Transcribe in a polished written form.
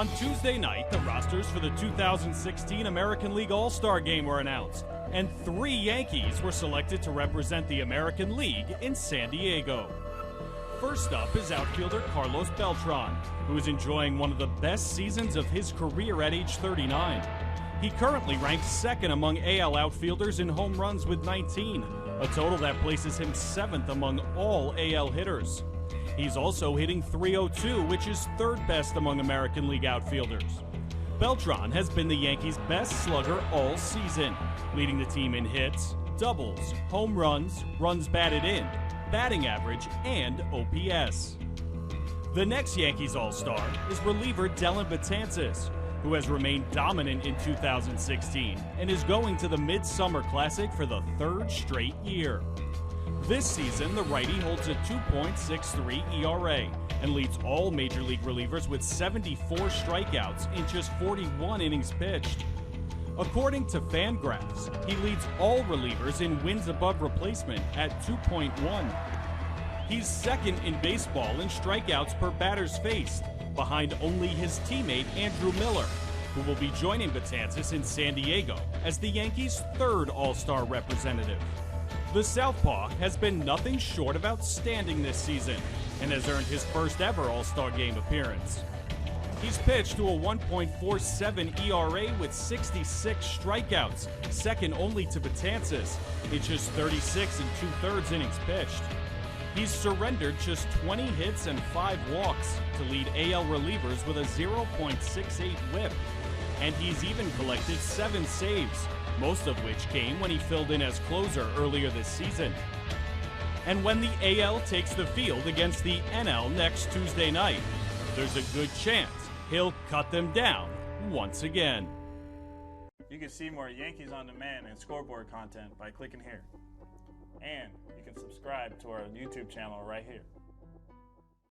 On Tuesday night, the rosters for the 2016 American League All-Star Game were announced, and 3 Yankees were selected to represent the American League in San Diego. First up is outfielder Carlos Beltran, who is enjoying one of the best seasons of his career at age 39. He currently ranks second among AL outfielders in home runs with 19, a total that places him 7th among all AL hitters. He's also hitting .302, which is 3rd best among American League outfielders. Beltran has been the Yankees' best slugger all season, leading the team in hits, doubles, home runs, runs batted in, batting average, and OPS. The next Yankees All-Star is reliever Dellin Betances, who has remained dominant in 2016 and is going to the Midsummer Classic for the 3rd straight year. This season, the righty holds a 2.63 ERA and leads all Major League relievers with 74 strikeouts in just 41 innings pitched. According to Fangraphs, he leads all relievers in wins above replacement at 2.1. He's second in baseball in strikeouts per batters faced, behind only his teammate Andrew Miller, who will be joining Betances in San Diego as the Yankees' 3rd All-Star representative. The Southpaw has been nothing short of outstanding this season and has earned his first ever All-Star Game appearance. He's pitched to a 1.47 ERA with 66 strikeouts, second only to Betances in just 36 2/3 innings pitched. He's surrendered just 20 hits and 5 walks to lead AL relievers with a 0.68 whip, and he's even collected 7 saves, most of which came when he filled in as closer earlier this season. And when the AL takes the field against the NL next Tuesday night, there's a good chance he'll cut them down once again. You can see more Yankees On Demand and scoreboard content by clicking here. And you can subscribe to our YouTube channel right here.